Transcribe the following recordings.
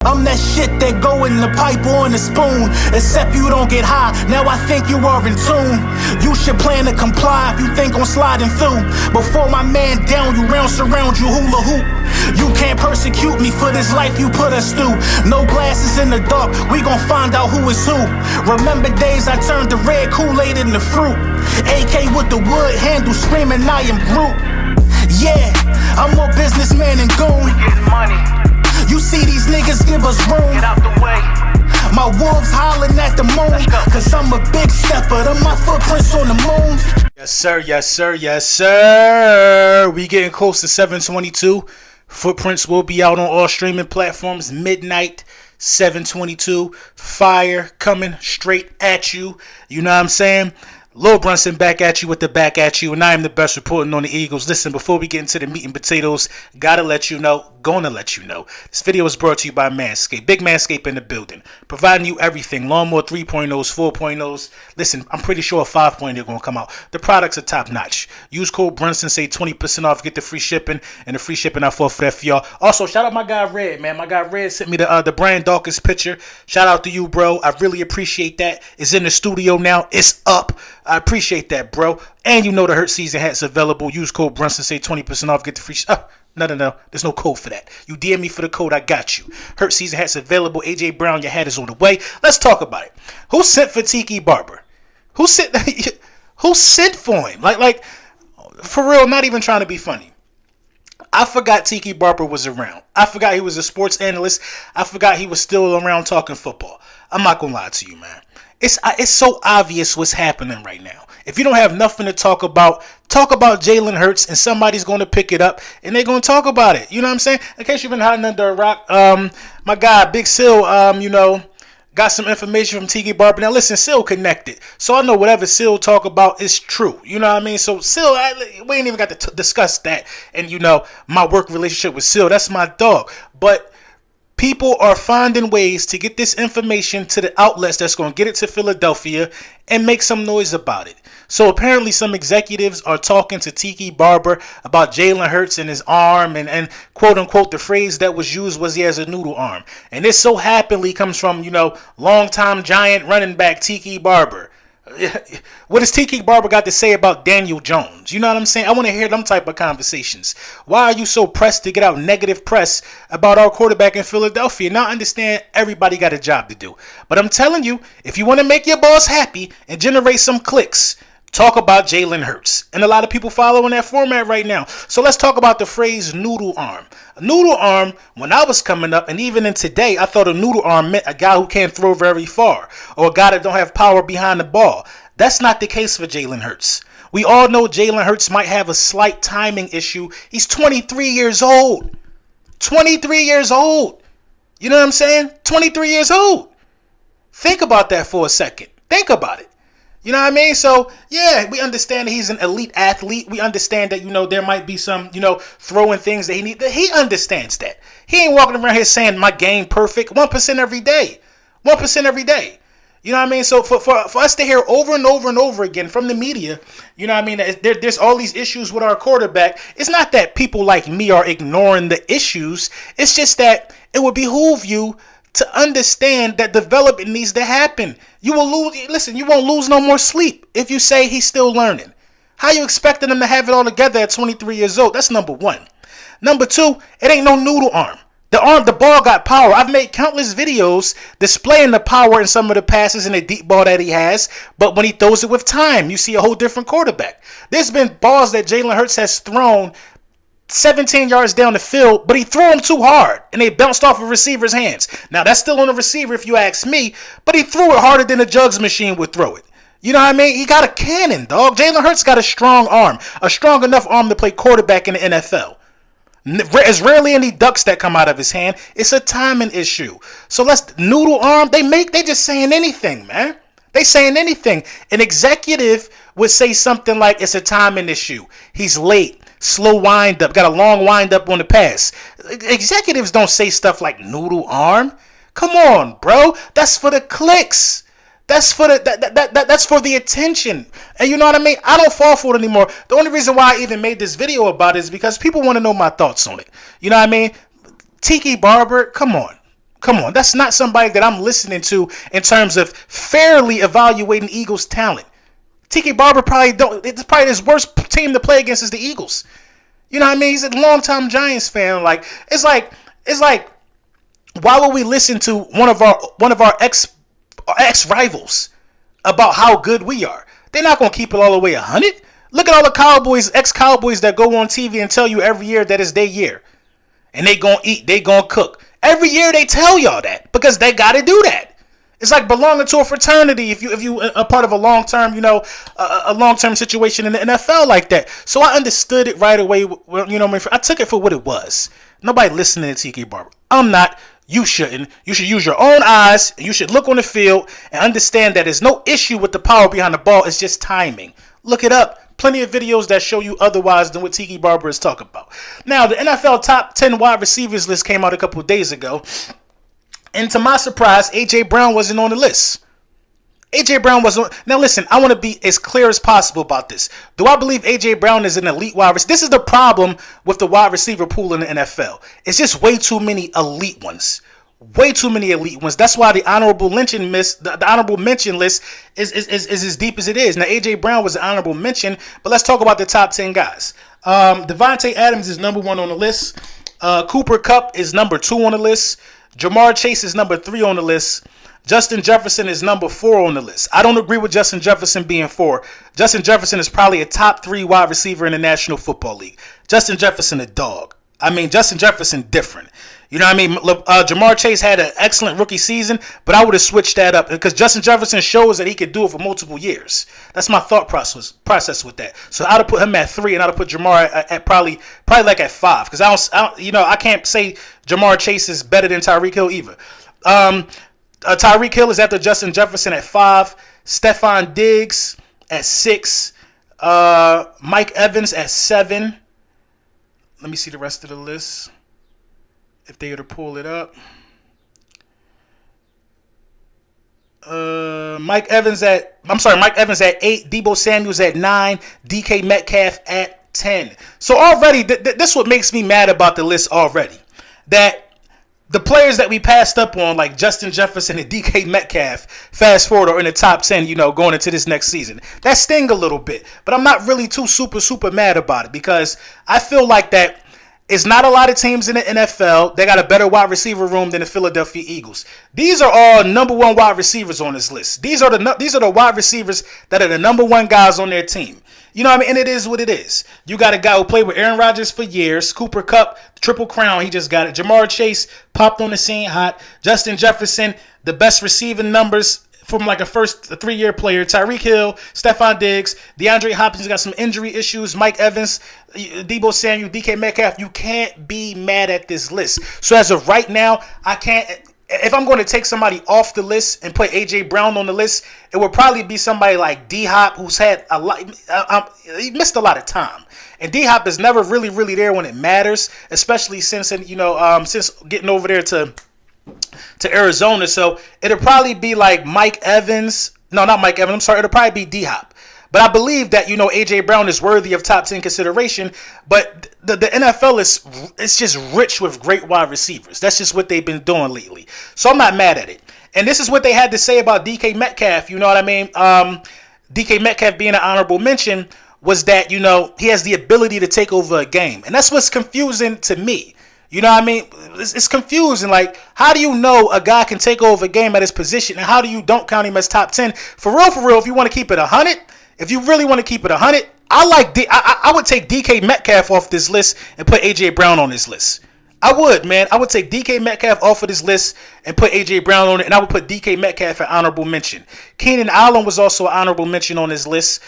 I'm that shit that go in the pipe or in the spoon. Except you don't get high, now I think you are in tune. You should plan to comply if you think on sliding through. Before my man down, you surround you hula hoop. You can't persecute me for this life you put us through. No glasses in the dark, we gon' find out who is who. Remember days I turned the red Kool-Aid into fruit. AK with the wood handle screaming I am Groot. Yeah, I'm more businessman and goon. Getting money. You see these niggas give us room. Get out the way. My wolves hollering at the moon. Cause I'm a big stepper, them my footprints on the moon. Yes sir, yes sir, yes sir. We getting close to 722. Footprints will be out on all streaming platforms midnight 722. Fire coming straight at you. You know what I'm saying? Lil Brunson back at you with the back at you, and I am the best reporting on the Eagles. Listen, before we get into the meat and potatoes, gonna let you know, this video is brought to you by Manscaped. Big Manscaped in the building, providing you everything. Lawnmower 3.0s, 4.0s. Listen, I'm pretty sure a 5.0 are gonna come out. The products are top notch. Use code Brunson, say 20% off, get the free shipping, and the free shipping I fought for that for y'all. Also, shout out my guy Red, man. My guy Red sent me the Brian Dawkins picture. Shout out to you, bro. I really appreciate that. It's in the studio now. It's up. I appreciate that, bro. And you know the Hurt Season hat's available. Use code Brunson, say 20% off, get the free No. There's no code for that. You DM me for the code, I got you. Hurt Season hat's available. AJ Brown, your hat is on the way. Let's talk about it. Who sent for Tiki Barber? Who sent for him? Like, for real, not even trying to be funny. I forgot Tiki Barber was around. I forgot he was a sports analyst. I forgot he was still around talking football. I'm not gonna lie to you, man. It's so obvious what's happening right now. If you don't have nothing to talk about Jalen Hurts, and somebody's going to pick it up, and they're going to talk about it. You know what I'm saying? In case you've been hiding under a rock, my guy, Big Sil, got some information from Tiki Barber. Now, listen, Sil connected. So I know whatever Sil talk about is true. You know what I mean? So Sil, we ain't even got to discuss that. And, my work relationship with Sil, that's my dog. But people are finding ways to get this information to the outlets that's going to get it to Philadelphia and make some noise about it. So apparently some executives are talking to Tiki Barber about Jalen Hurts and his arm, and quote unquote the phrase that was used was he has a noodle arm. And this so happily comes from, longtime Giant running back Tiki Barber. What does Tiki Barber got to say about Daniel Jones? You know what I'm saying? I want to hear them type of conversations. Why are you so pressed to get out negative press about our quarterback in Philadelphia? Now I understand everybody got a job to do. But I'm telling you, if you want to make your boss happy and generate some clicks, talk about Jalen Hurts. And a lot of people following that format right now. So let's talk about the phrase noodle arm. A noodle arm, when I was coming up, and even in today, I thought a noodle arm meant a guy who can't throw very far, or a guy that don't have power behind the ball. That's not the case for Jalen Hurts. We all know Jalen Hurts might have a slight timing issue. He's 23 years old. 23 years old. You know what I'm saying? 23 years old. Think about that for a second. Think about it. You know what I mean? So, yeah, we understand that he's an elite athlete. We understand that, there might be some, throwing things that he needs. He understands that. He ain't walking around here saying my game perfect. 1% every day. 1% every day. You know what I mean? So, for us to hear over and over and over again from the media, you know what I mean, there's all these issues with our quarterback. It's not that people like me are ignoring the issues. It's just that it would behoove you to understand that development needs to happen. You won't lose no more sleep if you say he's still learning. How you expecting him to have it all together at 23 years old? That's number one. Number two, it ain't no noodle arm. The ball got power. I've made countless videos displaying the power in some of the passes and the deep ball that he has, but when he throws it with time, you see a whole different quarterback. There's been balls that Jalen Hurts has thrown 17 yards down the field, but he threw them too hard, and they bounced off a receiver's hands. Now, that's still on the receiver if you ask me, but he threw it harder than a jugs machine would throw it. You know what I mean? He got a cannon, dog. Jalen Hurts got a strong arm, a strong enough arm to play quarterback in the NFL. There's rarely any ducks that come out of his hand. It's a timing issue. So noodle arm, they just saying anything, man. They saying anything. An executive would say something like it's a timing issue. He's late. Slow wind up. Got a long wind up on the pass. Executives don't say stuff like noodle arm. Come on, bro. That's for the clicks. That's for that's for the attention. And you know what I mean? I don't fall for it anymore. The only reason why I even made this video about it is because people want to know my thoughts on it. You know what I mean? Tiki Barber, come on. Come on, that's not somebody that I'm listening to in terms of fairly evaluating Eagles' talent. Tiki Barber probably don't. It's probably his worst team to play against is the Eagles. You know what I mean? He's a longtime Giants fan. Like it's like why would we listen to one of our ex rivals about how good we are? They're not gonna keep it all the way 100. Look at all the Cowboys, ex-Cowboys that go on TV and tell you every year that it's their year. And they gonna eat, they gonna cook. Every year they tell y'all that because they gotta do that. It's like belonging to a fraternity if you a part of a long-term, a long-term situation in the NFL like that. So I understood it right away. I took it for what it was. Nobody listening to Tiki Barber. I'm not. You shouldn't. You should use your own eyes. You should look on the field and understand that there's no issue with the power behind the ball. It's just timing. Look it up. Plenty of videos that show you otherwise than what Tiki Barber is talking about. Now, the NFL top 10 wide receivers list came out a couple of days ago. And to my surprise, A.J. Brown wasn't on the list. A.J. Brown wasn't. Now, listen, I want to be as clear as possible about this. Do I believe A.J. Brown is an elite wide receiver? This is the problem with the wide receiver pool in the NFL. It's just way too many elite ones. Way too many elite ones. That's why the honorable mention list, the honorable mention list is as deep as it is. Now, A.J. Brown was an honorable mention, but let's talk about the top 10 guys. Devontae Adams is number 1 on the list. Cooper Kupp is number 2 on the list. Jamar Chase is number 3 on the list. Justin Jefferson is number 4 on the list. I don't agree with Justin Jefferson being 4. Justin Jefferson is probably a top 3 wide receiver in the National Football League. Justin Jefferson a dog. I mean, Justin Jefferson different. You know what I mean? Jamar Chase had an excellent rookie season, but I would have switched that up because Justin Jefferson shows that he could do it for multiple years. That's my thought process with that. So I'd have put him at 3, and I'd have put Jamar at probably like at 5 because I can't say Jamar Chase is better than Tyreek Hill either. Tyreek Hill is after Justin Jefferson at 5, Stephon Diggs at 6, Mike Evans at 7. Let me see the rest of the list. If they were to pull it up. Mike Evans at 8, Deebo Samuels at 9, DK Metcalf at 10. So already, this is what makes me mad about the list already. That the players that we passed up on, like Justin Jefferson and DK Metcalf, fast forward are in the top 10, going into this next season. That sting a little bit, but I'm not really too super mad about it because I feel like that it's not a lot of teams in the NFL that got a better wide receiver room than the Philadelphia Eagles. These are all number 1 wide receivers on this list. These are the wide receivers that are the number 1 guys on their team. You know what I mean? And it is what it is. You got a guy who played with Aaron Rodgers for years. Cooper Kupp, Triple Crown, he just got it. Jamar Chase popped on the scene hot. Justin Jefferson, the best receiving numbers from like a 3-year player. Tyreek Hill, Stephon Diggs, DeAndre Hopkins got some injury issues. Mike Evans, Deebo Samuel, DK Metcalf. You can't be mad at this list. So as of right now, I can't. If I'm going to take somebody off the list and put A.J. Brown on the list, it would probably be somebody like D-Hop, who's had a lot. He missed a lot of time. And D-Hop is never really there when it matters, especially since getting over there to Arizona. So it'll probably be like Mike Evans. No, not Mike Evans. I'm sorry. It'll probably be D-Hop. But I believe that, A.J. Brown is worthy of top 10 consideration. But the NFL it's just rich with great wide receivers. That's just what they've been doing lately. So I'm not mad at it. And this is what they had to say about DK Metcalf. You know what I mean? DK Metcalf being an honorable mention was that, he has the ability to take over a game. And that's what's confusing to me. You know what I mean? It's confusing. Like, how do you know a guy can take over a game at his position, and how do you don't count him as top 10? For real, if you want to keep it 100, if you really want to keep it 100, I would take DK Metcalf off this list and put A.J. Brown on this list. I would, man. I would take DK Metcalf off of this list and put A.J. Brown on it, and I would put DK Metcalf at honorable mention. Keenan Allen was also an honorable mention on this list.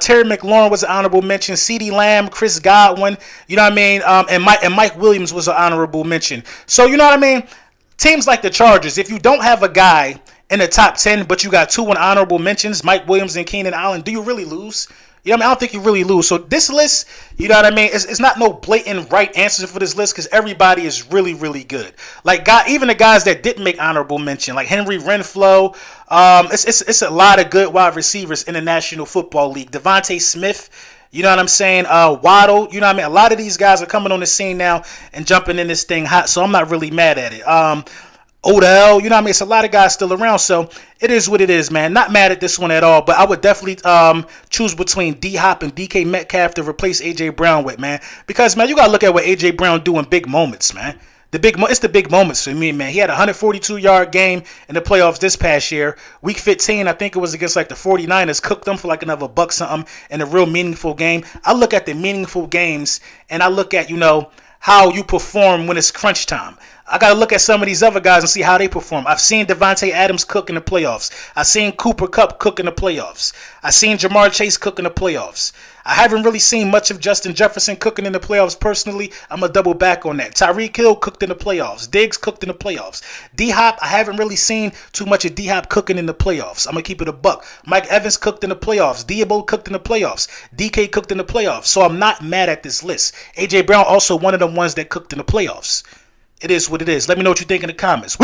Terry McLaurin was an honorable mention. CeeDee Lamb, Chris Godwin, you know what I mean? And Mike Williams was an honorable mention. So, you know what I mean? Teams like the Chargers, if you don't have a guy in the top 10, but you got 2 in honorable mentions, Mike Williams and Keenan Allen, do you really lose? You know what I mean? I don't think you really lose. So this list, you know what I mean? It's not no blatant right answer for this list because everybody is really good. Like even the guys that didn't make honorable mention, like Henry Renfrow, it's a lot of good wide receivers in the National Football League. Devontae Smith, you know what I'm saying? Waddle, you know what I mean? A lot of these guys are coming on the scene now and jumping in this thing hot. So I'm not really mad at it. Odell, you know what I mean? It's a lot of guys still around, so it is what it is, man. Not mad at this one at all, but I would definitely choose between D-Hop and DK Metcalf to replace A.J. Brown with, man. Because, man, you got to look at what A.J. Brown do in big moments, man. It's the big moments for me, man. He had a 142-yard game in the playoffs this past year. Week 15, I think it was against like the 49ers, cooked them for like another buck something in a real meaningful game. I look at the meaningful games, and I look at, how you perform when it's crunch time. I got to look at some of these other guys and see how they perform. I've seen Devontae Adams cook in the playoffs. I've seen Cooper Kupp cook in the playoffs. I've seen Jamar Chase cook in the playoffs. I haven't really seen much of Justin Jefferson cooking in the playoffs personally. I'm going to double back on that. Tyreek Hill cooked in the playoffs. Diggs cooked in the playoffs. D-Hop, I haven't really seen too much of D-Hop cooking in the playoffs. I'm going to keep it a buck. Mike Evans cooked in the playoffs. Diabo cooked in the playoffs. DK cooked in the playoffs. So I'm not mad at this list. A.J. Brown also one of the ones that cooked in the playoffs. It is what it is. Let me know what you think in the comments.